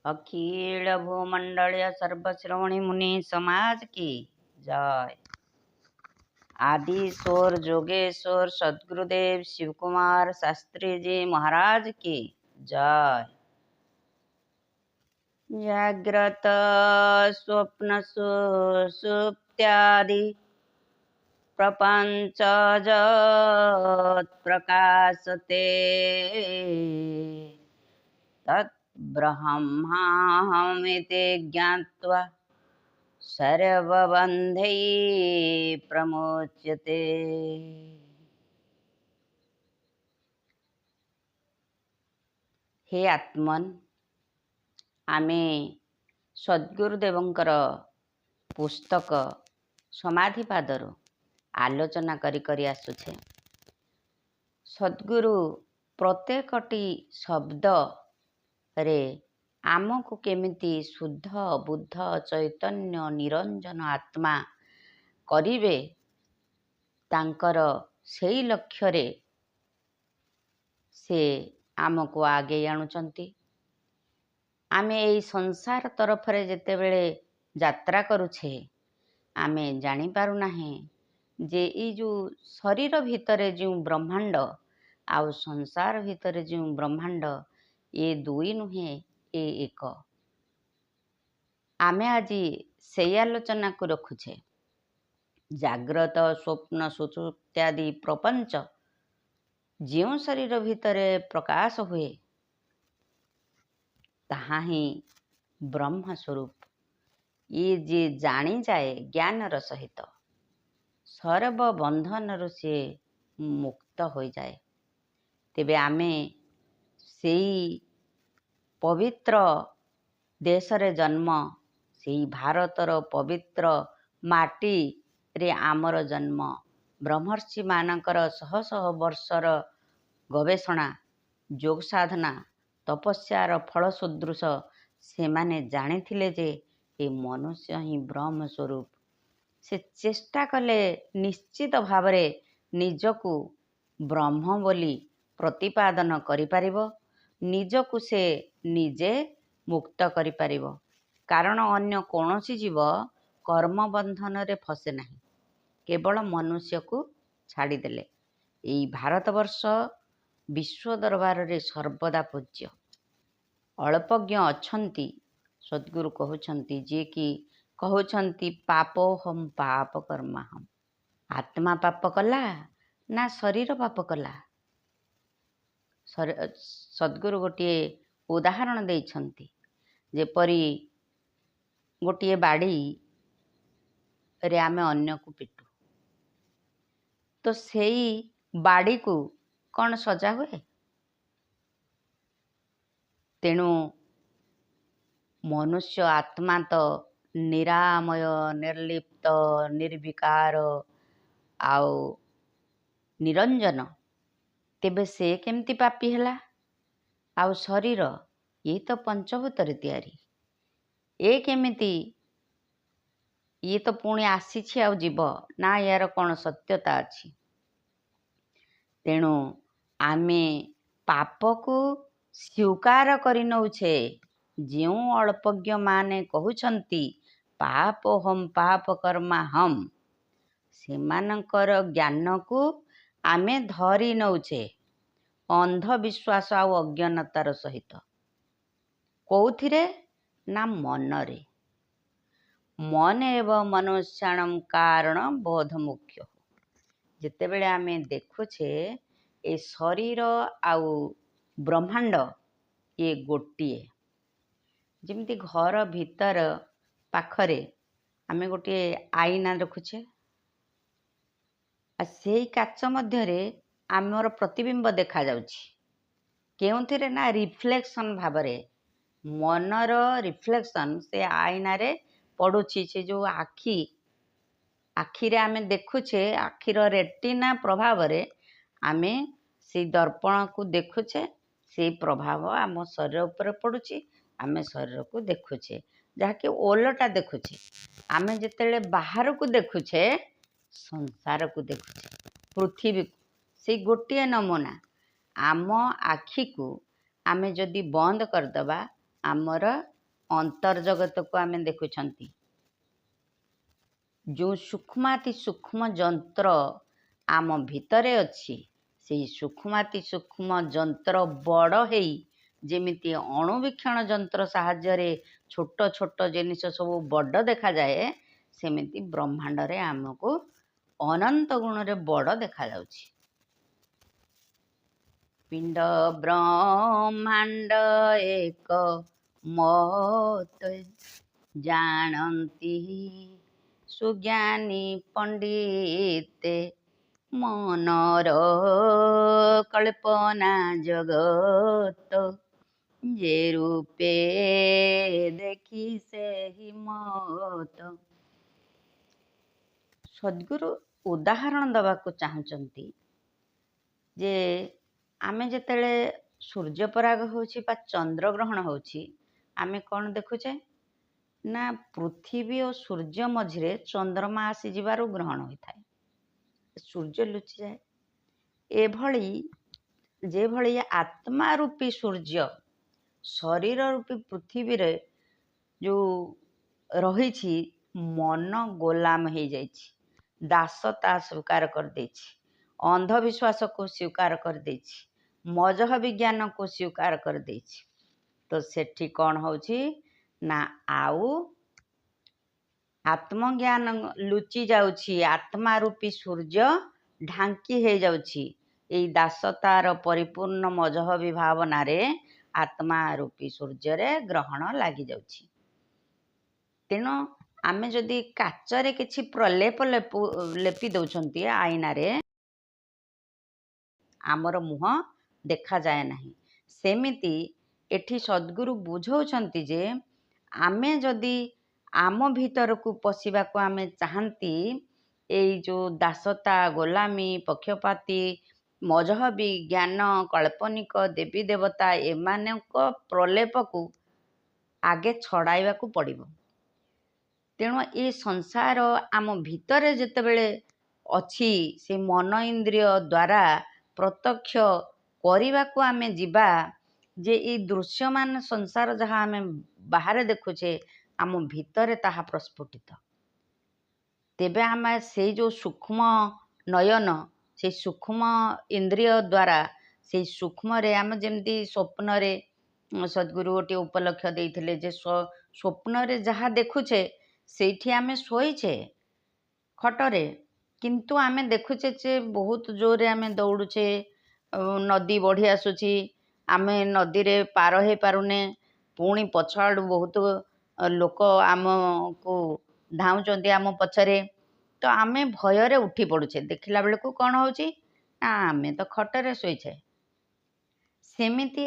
अखिल भूमंडलीय सर्वश्रोणी मुनि समाज की जय। आदि स्वर जोगेश्वर सद्गुरुदेव शिव कुमार शास्त्री जी महाराज की जय। जाग्रत स्वप्न सुषुप्त्यादि प्रपंच जगत् प्रकाशते तत् ब्रह्माहमिति ज्ञात्वा सर्वबन्धै प्रमुच्यते। हे आत्मन, आमे सद्गुरुदेवंकर पुस्तक समाधिपादरु आलोचना करी आसुछे। सद्गुरु प्रत्येकटी शब्द रे आमको केमिति शुद्ध बुद्ध चैतन्य निरंजन आत्मा करिवे तांकर सेई लक्ष्य से आमको आगे आणुचंती। आमे एई संसार तरफ रे जेते बेले यात्रा करुछे आमे जानी पारु नाही जे ई जो शरीर भितरे जो ब्रह्मांड आउ संसार भितरे जो ब्रह्मांड ये दुई नुहे ए एक। आमे आजी से आलोचना को रखुछे। जाग्रत स्वप्न सुषुप्त्यादि प्रपंच जो शरीर भितरे प्रकाश हुए ताहा ही ब्रह्म स्वरूप ये जे जानी जाए ज्ञानर सहित सर्व बंधन से मुक्त हो जाए। तेबे आमे सेई पवित्र देशरे जन्म सेई भारतर पवित्र माटी रे आमर जन्म ब्रह्मर्षि मानकर शह शह वर्षर गवेषणा योग साधना तपस्यार फल सदृश से माने जानिथिले जे ए मनुष्य ही ब्रह्म स्वरूप। से चेष्टा कले निश्चित भावरे निजकु ब्रह्म बोली प्रतिपादन करि पारिबो। निजकु से निजे मुक्त करि पारिबो। कारण अन्य कौनसी जीव कर्म बंधन रे फसे नहीं, केवल मनुष्य को छाड़ीदेले। एई भारतवर्ष विश्व दरबार रे सर्वदा पूज्य। अल्पज्ञ अछंती सद्गुरु कहउछंती जे कि कहउछंती पापो हम पाप कर्मा हम। आत्मा पाप कला ना शरीर पाप कला? सद्गुरु गोटे उदाहरण देइछंती। जेपरी गोटे बाड़ी रे आमे अन्य को पिटू तो सेई बाड़ी को कौन सजा हुए? तेणु मनुष्य आत्मा तो निरामय निर्लिप्त निर्विकार आउ निरंजन। तेबे से केमती पापी हला? आउ शरीर ये तो पंचभूत रे तैयारी, ए केमिति ये तो पुणी आसीछि आउ जीव ना, यार कौन सत्यता अछि? तेणु आमे पाप को स्वीकार करि नउछे। जो अल्पज्ञ माने कहउछंती पाप हम पाप कर्मा हम, सेमानकर ज्ञान को आमे धरी नउछे अंधविश्वास आउ अज्ञानतार सहित। कौथिरे ना मनरे। मन एवं मनुष्याणम कारण बोध मुख्य। जिते बेले आमे देखुछे ए शरीर आउ ब्रह्मांड ये गोटिए। जिमती घर भीतर पाखरे आमे गोटे आईना रखुछे, से काच मध्यरे आमर प्रतिबिंब देखा जाउछि। केउथिरे ना रिफ्लेक्शन भावरे मनर रिफ्लेक्शन से आईना रे पड़ुछि। से जो आखि रे आमे देखुछे, आखिर रेटिना प्रभाव रे आमे से दर्पण को देखुछे, से प्रभाव आम शरीर ऊपर पड़ुछि। आमे शरीर को देखुछे जहाँकि ओलटा देखुछे। आमे जेतेले बाहर को देखुछे संसार को देखुछे, पृथ्वी को। से गोटे नमूना आम आखि को आमे जदि बंद करदबा आमर ଅନ୍ତର୍ଜଗତକୁ ଆମେ ଦେଖୁଛନ୍ତି। ଯେଉଁ ସୂକ୍ଷ୍ମାତି ସୂକ୍ଷ୍ମ ଯନ୍ତ୍ର ଆମ ଭିତରେ ଅଛି, ସେଇ ସୂକ୍ଷ୍ମାତି ସୂକ୍ଷ୍ମ ଯନ୍ତ୍ର ବଡ଼ ହେଇ ଯେମିତି ଅଣୁବୀକ୍ଷଣ ଯନ୍ତ୍ର ସାହାଯ୍ୟରେ ଛୋଟ ଛୋଟ ଜିନିଷ ସବୁ ବଡ଼ ଦେଖାଯାଏ, ସେମିତି ବ୍ରହ୍ମାଣ୍ଡରେ ଆମକୁ ଅନନ୍ତ ଗୁଣରେ ବଡ଼ ଦେଖାଯାଉଛି। ପିଣ୍ଡ ବ୍ରହ୍ମାଣ୍ଡ ଏକ ମତ ଜାଣନ୍ତି ସୁଜ୍ଞାନୀ ପଣ୍ଡିତେ ମନର କଳ୍ପନା ଜଗତ ଯେ ରୂପେ ଦେଖି ସେହି ମତ। ସଦ୍ଗୁରୁ ଉଦାହରଣ ଦେବାକୁ ଚାହୁଁଛନ୍ତି ଯେ ଆମେ ଯେତେବେଳେ ସୂର୍ଯ୍ୟପରାଗ ହେଉଛି ବା ଚନ୍ଦ୍ରଗ୍ରହଣ ହେଉଛି, ଆମେ କ'ଣ ଦେଖୁଛେ ନା ପୃଥିବୀ ଓ ସୂର୍ଯ୍ୟ ମଝିରେ ଚନ୍ଦ୍ରମା ଆସିଯିବାରୁ ଗ୍ରହଣ ହୋଇଥାଏ, ସୂର୍ଯ୍ୟ ଲୁଚିଯାଏ। ଏଭଳି ଯେଭଳି ଆତ୍ମା ରୂପୀ ସୂର୍ଯ୍ୟ ଶରୀର ରୂପୀ ପୃଥିବୀରେ ଯେଉଁ ରହିଛି, ମନ ଗୋଲାମ ହେଇଯାଇଛି, ଦାସତା ସ୍ୱୀକାର କରିଦେଇଛି, ଅନ୍ଧବିଶ୍ୱାସକୁ ସ୍ୱୀକାର କରିଦେଇଛି, ମଜହ ବିଜ୍ଞାନକୁ ସ୍ୱୀକାର କରିଦେଇଛି। ତ ସେଠି କ'ଣ ହେଉଛି ନା ଆଉ ଆତ୍ମଜ୍ଞାନ ଲୁଚି ଯାଉଛି, ଆତ୍ମା ରୂପୀ ସୂର୍ଯ୍ୟ ଢାଙ୍କି ହେଇଯାଉଛି। ଏଇ ଦାସତାର ପରିପୂର୍ଣ୍ଣ ମଜହବୀ ଭାବନାରେ ଆତ୍ମା ରୂପୀ ସୂର୍ଯ୍ୟରେ ଗ୍ରହଣ ଲାଗିଯାଉଛି। ତେଣୁ ଆମେ ଯଦି କାଚରେ କିଛି ପ୍ରଲେପ ଲେପି ଦେଉଛନ୍ତି ଆଇନାରେ, ଆମର ମୁହଁ ଦେଖାଯାଏ ନାହିଁ। ସେମିତି ଏଠି ସଦ୍ଗୁରୁ ବୁଝଉଛନ୍ତି ଯେ ଆମେ ଯଦି ଆମ ଭିତରକୁ ପଶିବାକୁ ଆମେ ଚାହାନ୍ତି, ଏଇ ଯେଉଁ ଦାସତା, ଗୋଲାମୀ, ପକ୍ଷପାତୀ, ମଜହବୀ ଜ୍ଞାନ, କାଳ୍ପନିକ ଦେବୀ ଦେବତା ଏମାନଙ୍କ ପ୍ରଲେପକୁ ଆଗେ ଛଡ଼ାଇବାକୁ ପଡ଼ିବ। ତେଣୁ ଏ ସଂସାର ଆମ ଭିତରେ ଯେତେବେଳେ ଅଛି, ସେ ମନ ଇନ୍ଦ୍ରିୟ ଦ୍ୱାରା ପ୍ରତ୍ୟକ୍ଷ କରିବାକୁ ଆମେ ଯିବା ଯେ ଏଇ ଦୃଶ୍ୟମାନ ସଂସାର ଯାହା ଆମେ ବାହାରେ ଦେଖୁଛେ, ଆମ ଭିତରେ ତାହା ପ୍ରସ୍ଫୁଟିତ। ତେବେ ଆମେ ସେଇ ଯେଉଁ ସୂକ୍ଷ୍ମ ନୟନ, ସେଇ ସୂକ୍ଷ୍ମ ଇନ୍ଦ୍ରିୟ ଦ୍ୱାରା ସେଇ ସୂକ୍ଷ୍ମରେ ଆମେ ଯେମିତି ସ୍ୱପ୍ନରେ ସଦ୍ଗୁରୁ ଗୋଟିଏ ଉପଲକ୍ଷ୍ୟ ଦେଇଥିଲେ ଯେ ସ୍ୱପ୍ନରେ ଯାହା ଦେଖୁଛେ ସେଇଠି ଆମେ ଶୋଇଛେ ଖଟରେ, କିନ୍ତୁ ଆମେ ଦେଖୁଛେ ଯେ ବହୁତ ଜୋରରେ ଆମେ ଦୌଡ଼ୁଛେ, ନଦୀ ବଢ଼ି ଆସୁଛି, ଆମେ ନଦୀରେ ପାର ହେଇପାରୁନେ, ପୁଣି ପଛ ଆଡ଼ୁ ବହୁତ ଲୋକ ଆମକୁ ଧାଉଁଛନ୍ତି ଆମ ପଛରେ, ତ ଆମେ ଭୟରେ ଉଠି ପଡ଼ୁଛେ। ଦେଖିଲା ବେଳକୁ କ'ଣ ହେଉଛି ନା ଆମେ ତ ଖଟରେ ଶୋଇଛେ। ସେମିତି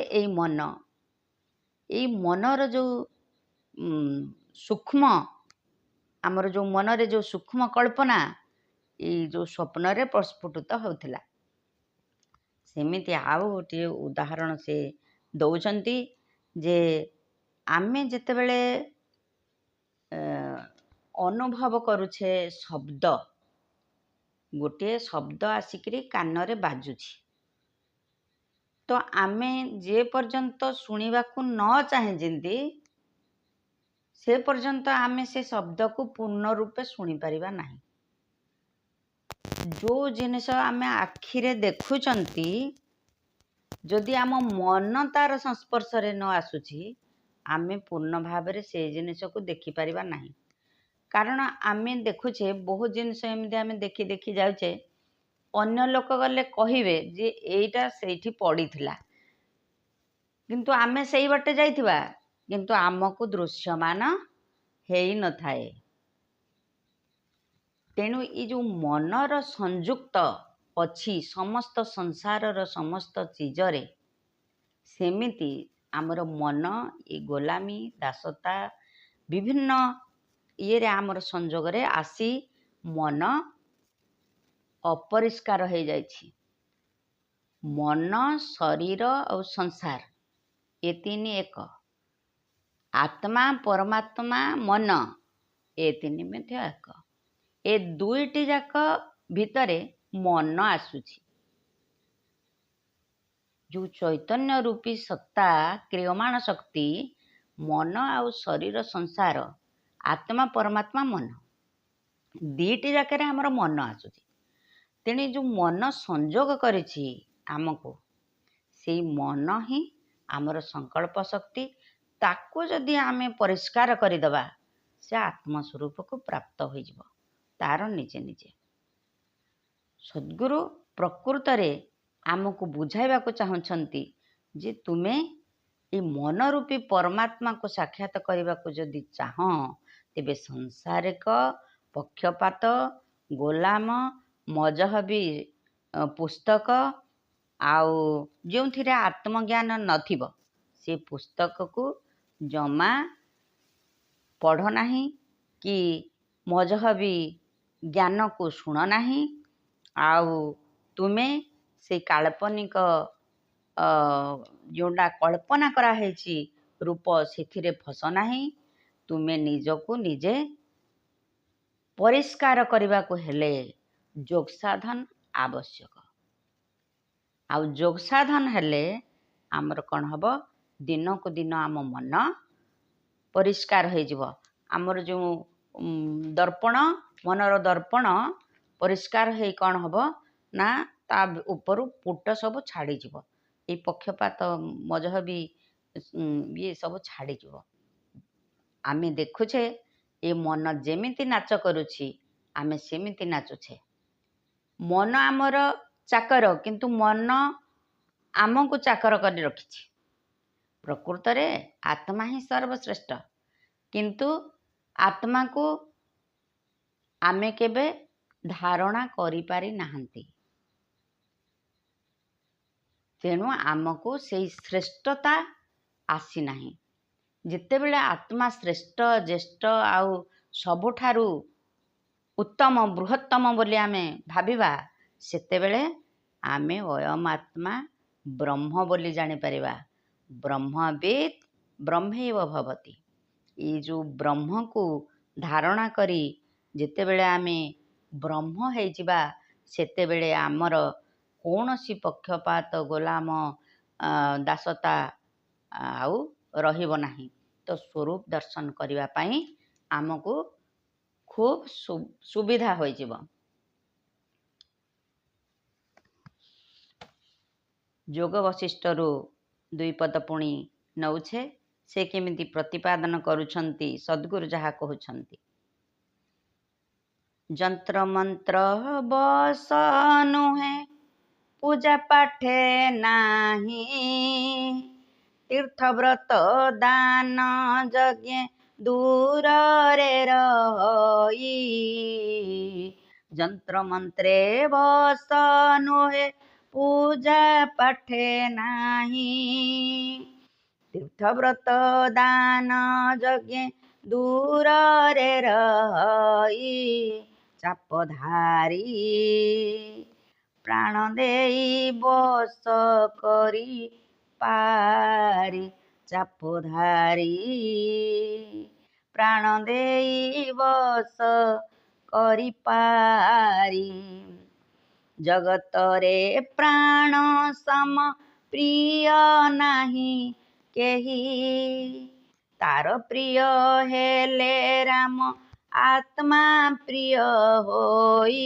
ଏଇ ମନର ଯେଉଁ ସୂକ୍ଷ୍ମ, ଆମର ଯେଉଁ ମନରେ ଯେଉଁ ସୂକ୍ଷ୍ମ କଳ୍ପନା ଏଇ ଯେଉଁ ସ୍ୱପ୍ନରେ ପ୍ରସ୍ଫୁଟିତ ହେଉଥିଲା, ସେମିତି ଆଉ ଗୋଟିଏ ଉଦାହରଣ ସେ ଦେଉଛନ୍ତି ଯେ ଆମେ ଯେତେବେଳେ ଅନୁଭବ କରୁଛେ ଶବ୍ଦ, ଗୋଟିଏ ଶବ୍ଦ ଆସିକିରି କାନରେ ବାଜୁଛି, ତ ଆମେ ଯେ ପର୍ଯ୍ୟନ୍ତ ଶୁଣିବାକୁ ନ ଚାହିଁଛନ୍ତି ସେ ପର୍ଯ୍ୟନ୍ତ ଆମେ ସେ ଶବ୍ଦକୁ ପୂର୍ଣ୍ଣ ରୂପେ ଶୁଣିପାରିବା ନାହିଁ। ଯେଉଁ ଜିନିଷ ଆମେ ଆଖିରେ ଦେଖୁଛନ୍ତି, ଯଦି ଆମ ମନ ତାର ସଂସ୍ପର୍ଶରେ ନ ଆସୁଛି, ଆମେ ପୂର୍ଣ୍ଣ ଭାବରେ ସେ ଜିନିଷକୁ ଦେଖିପାରିବା ନାହିଁ। କାରଣ ଆମେ ଦେଖୁଛେ ବହୁତ ଜିନିଷ ଏମିତି ଆମେ ଦେଖି ଦେଖି ଯାଉଛେ, ଅନ୍ୟ ଲୋକ ଗଲେ କହିବେ ଯେ ଏଇଟା ସେଇଠି ପଡ଼ିଥିଲା, କିନ୍ତୁ ଆମେ ସେଇ ବାଟେ ଯାଇଥିବା, କିନ୍ତୁ ଆମକୁ ଦୃଶ୍ୟମାନ ହେଇନଥାଏ। ତେଣୁ ଏ ଯେଉଁ ମନର ସଂଯୁକ୍ତ ଅଛି ସମସ୍ତ ସଂସାରର ସମସ୍ତ ଚିଜରେ, ସେମିତି ଆମର ମନ ଏ ଗୋଲାମୀ, ଦାସତା ବିଭିନ୍ନ ଇଏରେ ଆମର ସଂଯୋଗରେ ଆସି ମନ ଅପରିଷ୍କାର ହେଇଯାଇଛି। ମନ, ଶରୀର ଆଉ ସଂସାର ଏ ତିନି ଏକ। ଆତ୍ମା, ପରମାତ୍ମା, ମନ ଏ ତିନି ମଧ୍ୟ ଏକ। ଏ ଦୁଇଟି ଯାକ ଭିତରେ ମନ ଆସୁଛି। ଯେଉଁ ଚୈତନ୍ୟ ରୂପୀ ସତ୍ତା, କ୍ରିୟମାଣ ଶକ୍ତି, मन आउ शरीर संसार आत्मा परमात्मा मन दीटी जाकर आमर मन आसुची तेणु जो मन संजोग करिछि आमको से मन ही आमर संकल्प शक्ति ताको जदि आमे परिष्कार करदबा से आत्मस्वरूप को प्राप्त हो तार निजे निजे सद्गुरु प्रकृत रे आमको बुझाइबा को चाहछंती जे तुमे ये मन रूपी परमात्मा को साक्षात करने को जदि चाह तेबे संसारिक पक्षपात गोलाम मजहबी पुस्तक आउ जो थिरे आत्मज्ञान नथिबो से पुस्तक को जमा पढ़ नाही कि मजहबी ज्ञान को शुण नाही आउ तुमे से काल्पनिक जोड़ा कल्पना कराई रूप से फस नाही तुमे निजको निजे परिष्कार करने को हेले योग साधन आवश्यक आउ योग साधन हेले आमर कौन हम दिन को दिन आम मन परिष्कार हो आमर जो दर्पण मनर दर्पण परिष्कार हो कौन हम ना ता ऊपर पुट सब छाड़ी ये पक्षपात मजहबी ये सब छाड़ी आमे देखुछे ये मन जेमिति नाच करुछि आमे सेमिति नाचुछे मन आमर चाकर किंतु मन आमको चाकर कर रखिछि प्रकृत रे आत्मा ही सर्वश्रेष्ठ किंतु आत्मा को आमे केबे धारणा करि पारि नाहंती तेणु आमको से श्रेष्ठता आसी नाही जिते बेले आत्मा श्रेष्ठ ज्येष्ठ आउ सबुठारु उत्तम बृहत्तम बोली आमे भाबिबा सेते बेले आमे अयम आत्मा ब्रह्म बोली जानि परिबा ब्रह्मविद ब्रह्मैव भवति ये जो ब्रह्म को धारणा करी जिते बेले आमे ब्रह्म हे जिबा सेते बेले आमर कौनसी पक्षपात गोलाम दासता आउ रहिब नाही तो स्वरूप दर्शन करिवा पाई आमको खूब सुविधा हो जिवो योग वशिष्ठ रु दुई पद पुणी नौछे से केमिति प्रतिपादन करुछंती सद्गुरु जहा कहउछंती जंत्र मंत्र बस नुहे पूजा पाठे नाही तीर्थ व्रत दान यज्ञ दूर रे रही जंत्र मंत्रे बस नुहे पूजा पाठे नाही तीर्थ व्रत दान यज्ञ दूर रे रही चापधारी प्राण देई बस करी पारी चापधारी प्राण देई बस करी पारी जगत रे प्राण सम प्रिय नाही केही तार प्रिय हेले राम आत्मा प्रिय होई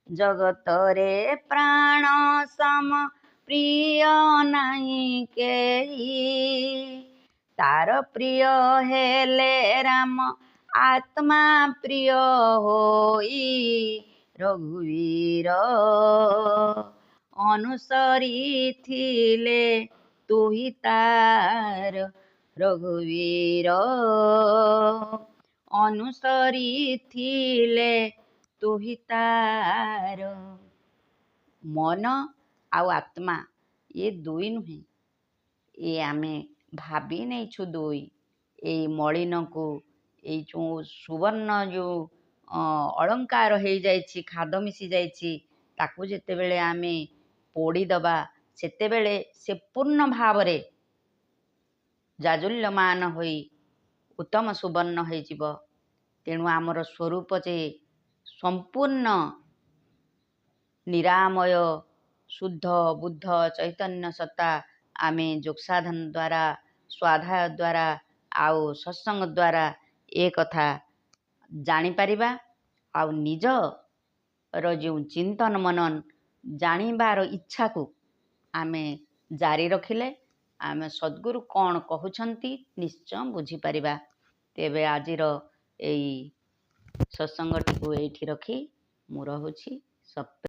जगत रे प्राण सम प्रिय नाही केही तार प्रिय हेले राम आत्मा प्रिय होई रघुवीर अनुसरी थिले तुही तार रघुवीर अनुसरी थिले तुही तार मन आउ आत्मा ये दुई नुहे ये आमे भाभी नहीं छु दुई ये मलिन को ये जो सुवर्ण जो अलंकार हो जाइछि खाद मिसी जाइछि ताकू जेते बेले आमे पोड़ी दबा सेते बेले से पूर्ण भाव रे जाजुल्यमान होई उत्तम सुवर्ण हो जिवो तेणु आमर स्वरूप जे संपूर्ण निरामय शुद्ध बुद्ध चैतन्य सत्ता आमे योग साधन द्वारा ସ୍ୱାଧ୍ୟାୟ ଦ୍ୱାରା ଆଉ ସତ୍ସଙ୍ଗ ଦ୍ୱାରା ଏ କଥା ଜାଣିପାରିବା। ଆଉ ନିଜର ଯେଉଁ ଚିନ୍ତନ ମନନ ଜାଣିବାର ଇଚ୍ଛାକୁ ଆମେ ଜାରି ରଖିଲେ ଆମେ ସଦ୍ଗୁରୁ କ'ଣ କହୁଛନ୍ତି ନିଶ୍ଚୟ ବୁଝିପାରିବା। ତେବେ ଆଜିର ଏଇ ସତ୍ସଙ୍ଗଟିକୁ ଏଇଠି ରଖି ମୁଁ ରହୁଛି।